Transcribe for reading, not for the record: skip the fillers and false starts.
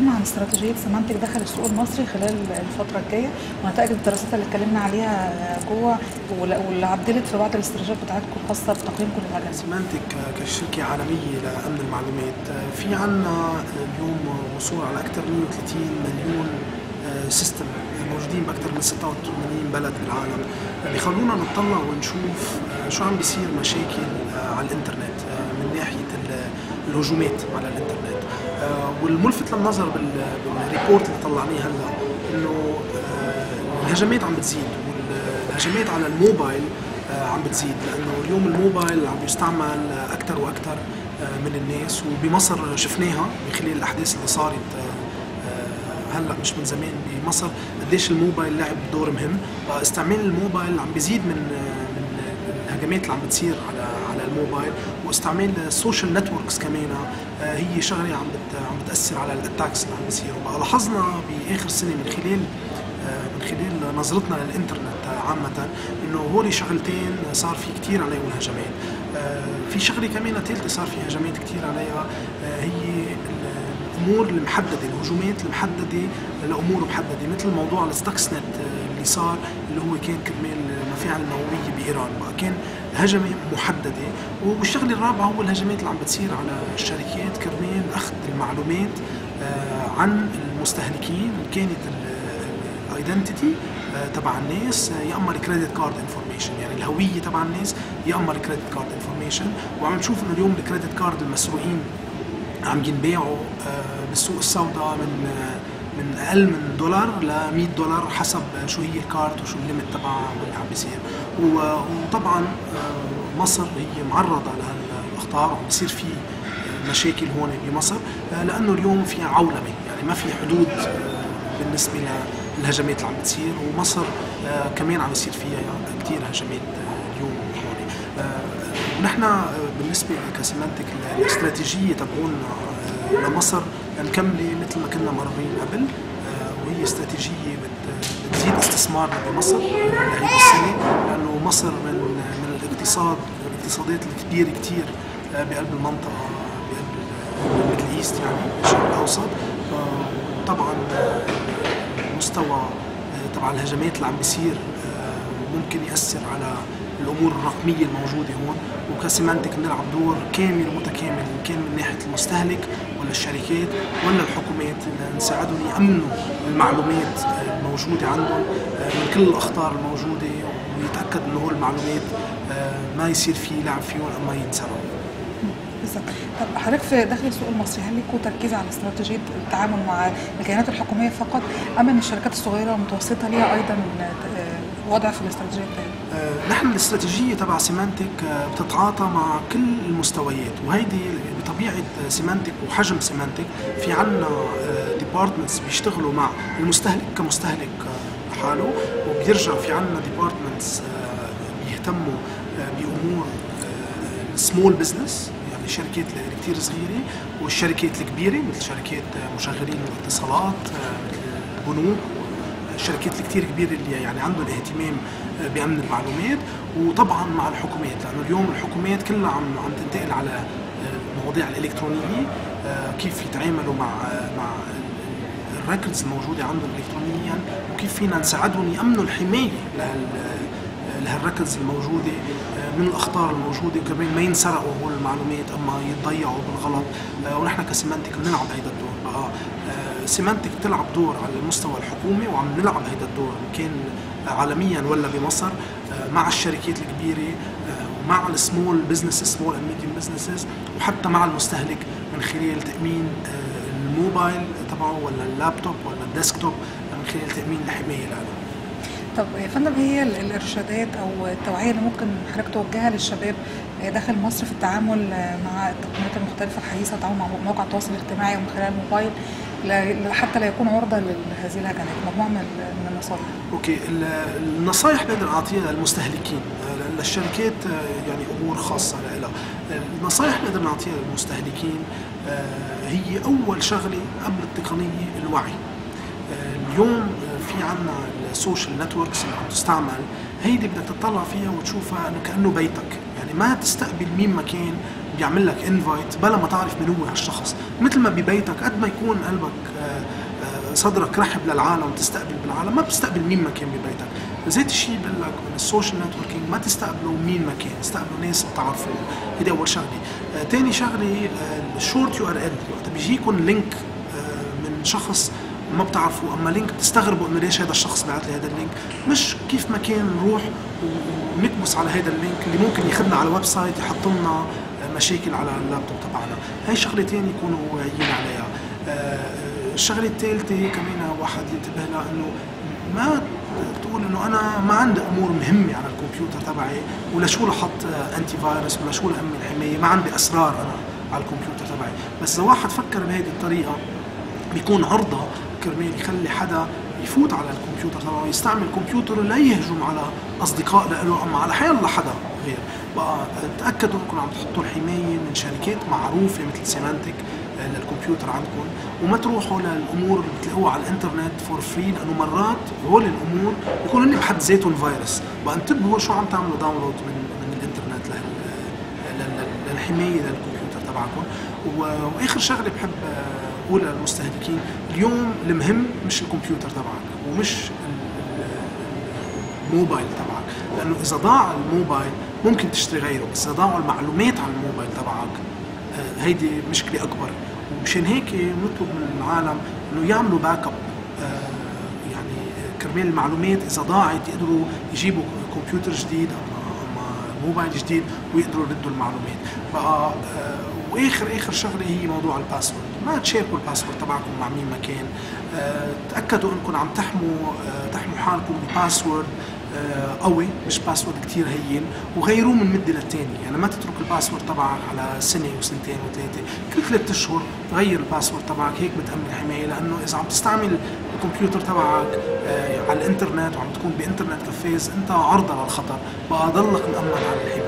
اتكلمنا عن استراتيجية سيمانتك داخل السوق المصري خلال الفترة الجاية ونتائج الدراسات اللي اتكلمنا عليها جوه واللي عدلت في بعض الاستراتيجيات بتاعتكم الخاصة بتقييمكم للمجال. سيمانتك كشركة عالمية لأمن المعلومات في عنا اليوم وصول على أكثر من 130 مليون سيستم موجودين بأكثر من 86 بلد بالعالم، بيخلونا نطلع ونشوف شو عم بيصير مشاكل على الانترنت من ناحية الهجومات على الانترنت. والملفت للنظر بالريبورت اللي طلعناه هلا انه الهجمات عم بتزيد، والهجمات على الموبايل عم بتزيد، لانه اليوم الموبايل عم بيستعمل اكثر واكثر من الناس. وبمصر شفناها من خلال الاحداث اللي صارت هلا مش من زمان بمصر قديش الموبايل لعب دور مهم. استعمال الموبايل عم بيزيد من الهجمات اللي عم بتصير على الموبايل، واستعمال السوشيال نتوركس كمان هي شغله عم بتاثر على الاتاكس اللي عم بيصيروا. بقى لاحظنا باخر سنه من خلال نظرتنا للانترنت عامه انه هول شغلتين صار في كثير عليهم هجمات. في شغله كمان ثالثه صار في هجمات كثير عليها، هي الامور المحدده، الهجومات المحدده لامور محدده، مثل موضوع الستاكس نت اللي صار، اللي هو كان كرمال المفاعل النوويه بايران. بقى كان هجمه محدده. والشغله الرابعه هو الهجمات اللي عم بتصير على الشركات كرمال اخذ المعلومات عن المستهلكين، كانت الايدنتيتي تبع الناس، يا اما الكريدت كارد انفورميشن، يعني الهويه تبع الناس، يا اما الكريدت كارد انفورميشن. وعم نشوف انه اليوم الكريدت كارد المسروقين عم ينباعوا بالسوق السوداء من اقل من دولار ل $100 حسب شو هي الكارت وشو الليمت تبعها واللي عم بيصير. وطبعا مصر هي معرضه لهالاخطار، وعم بيصير في مشاكل هون بمصر، لانه اليوم في عولمه، يعني ما في حدود بالنسبه للهجمات اللي عم بتصير. ومصر كمان عم يصير فيها كثير هجمات اليوم هون. ونحن بالنسبه كسيمانتك الاستراتيجيه تبعولنا لمصر مكمله مثل ما كنا مرين قبل، وهي استراتيجيه بتزيد استثمارنا بمصر لهيدي السنه، لانه مصر من الاقتصادات الكبيره كثير بقلب المنطقه، بقلب الميدل ايست، يعني الشرق الاوسط. طبعا المستوى تبع الهجمات اللي عم بيصير ممكن ياثر على الامور الرقميه الموجوده هون، وكسيمانتك بنلعب دور كامل متكامل، ان كان من ناحيه المستهلك ولا الشركات ولا الحكومات، نساعدهم يامنوا المعلومات الموجوده عندهم من كل الاخطار الموجوده، ويتاكد انه هول المعلومات ما يصير في لعب فيهم او ما ينسرقوا. بالظبط. طب حضرتك في داخل السوق المصري هل لكم تركيز على استراتيجيه التعامل مع الكيانات الحكوميه فقط، ام ان الشركات الصغيره والمتوسطه ليها ايضا وضع في الاستراتيجيه بتاعتها؟ نحن الاستراتيجيه تبع سيمانتك بتتعاطى مع كل المستويات، وهيدي بطبيعه سيمانتك وحجم سيمانتك. في عنا ديبارتمنتس بيشتغلوا مع المستهلك كمستهلك لحاله، وبيرجع في عنا ديبارتمنتس بيهتموا بامور سمول بزنس، يعني شركات كثير صغيره، والشركات الكبيره مثل شركات مشغلين الاتصالات، مثل البنوك، الشركات الكثير كبيره اللي يعني عندهم اهتمام بامن المعلومات. وطبعا مع الحكومات، لانه اليوم الحكومات كلها عم تنتقل على المواضيع الالكترونيه، كيف يتعاملوا مع الريكوردز الموجوده عندهم الكترونيا، وكيف فينا نساعدهم يامنوا الحمايه لهالريكوردز الموجوده من الاخطار الموجوده، وكمان ما ينسرقوا هول المعلومات اما يتضيعوا بالغلط. ونحن كسيمانتك بنلعب هيدا الدور. بقى سيمانتك بتلعب دور على المستوى الحكومي، وعم نلعب هيدا الدور ان كان عالميا ولا بمصر، مع الشركات الكبيره، ومع السمول بزنس، سمول اند ميديوم بزنسز، وحتى مع المستهلك من خلال تامين الموبايل تبعه ولا اللابتوب ولا الديسكتوب، من خلال تامين الحمايه له. طب يا فندم، هي الارشادات او التوعيه اللي ممكن حضرتك توجهها للشباب داخل مصر في التعامل مع التقنيات المختلفه الحديثه، التعامل مع مواقع التواصل الاجتماعي ومن خلال الموبايل، حتى لا يكون عرضه لهذه الهجمات، مجموعه من النصائح. اوكي، النصائح نقدر نعطيها للمستهلكين، للشركات يعني امور خاصه لها. النصائح نقدر نعطيها للمستهلكين هي اول شغله قبل التقنيه الوعي. اليوم في عنا السوشيال نتوركس اللي عم تستعمل، هيدي بدك تطلع فيها وتشوفها انه كانه بيتك، يعني ما تستقبل مين ما كان بيعمل لك انفايت بلا ما تعرف من هو هالشخص. مثل ما ببيتك قد ما يكون قلبك صدرك رحب للعالم وتستقبل بالعالم، ما بتستقبل مين ما كان ببيتك. ذات الشيء بقول لك من السوشيال نتوركينج، ما تستقبلوا مين ما كان، استقبلوا ناس بتعرفوهم. هيدي اول شغله. ثاني شغله الشورت يو ار ال، وقت بيجيكم لينك من شخص ما بتعرفوا، اما لينك بتستغربوا انه ليش هذا الشخص بعت لي هذا اللينك. مش كيف ما كان نروح ونكبس على هذا اللينك اللي ممكن ياخذنا على ويب سايت يحط لنا مشاكل على اللابتوب تبعنا. هاي شغلتين يكونوا واعيين عليها. الشغله الثالثه كمان واحد ينتبه لها، انه ما تقول انه انا ما عندي امور مهمه على الكمبيوتر تبعي، ولا شو لحط انتي فايروس، ولا شو لامن حمايه، ما عندي اسرار انا على الكمبيوتر تبعي. بس اذا واحد فكر بهذه الطريقه بيكون عرضه كرمال يخلي حدا يفوت على الكمبيوتر تبعه ويستعمل الكمبيوتر لا يهجم على اصدقاء له، اما على حيالله حدا غير. بقى تاكدوا انكم عم تحطوا الحمايه من شركات معروفه مثل سيمانتك للكمبيوتر عندكم، وما تروحوا للامور اللي بتلاقوها على الانترنت فور فري، لانه مرات هول الامور بيكونوا هن بحد ذاتهم فيروس. بقى انتبهوا شو عم تعملوا داونلود من الانترنت للحمايه للكمبيوتر تبعكم. واخر شغله بحب اقولها للمستهلكين، اليوم المهم مش الكمبيوتر تبعك ومش الموبايل تبعك، لانه اذا ضاع الموبايل ممكن تشتري غيره، بس اذا ضاعوا المعلومات عن الموبايل تبعك هيدي مشكله اكبر. ومشان هيك نطلب من العالم انه يعملوا باك اب، يعني كرمال المعلومات اذا ضاعت يقدروا يجيبوا كمبيوتر جديد اما موبايل جديد ويقدروا يردوا المعلومات. بقى واخر شغله هي موضوع الباسورد، ما تشاركوا الباسورد تبعكم مع مين ما كان. تاكدوا انكم عم تحموا حالكم بباسورد قوي، مش باسورد كتير هين، وغيروه من مده للتانيه. يعني ما تترك الباسورد تبعك على سنه وسنتين وثلاثه، كل 3 اشهر غير الباسورد تبعك، هيك بتامن حمايه. لانه اذا عم تستعمل الكمبيوتر تبعك على الانترنت وعم تكون بانترنت كافيز، انت عرضه للخطر، بقى ضلك مأمن على الحمايه.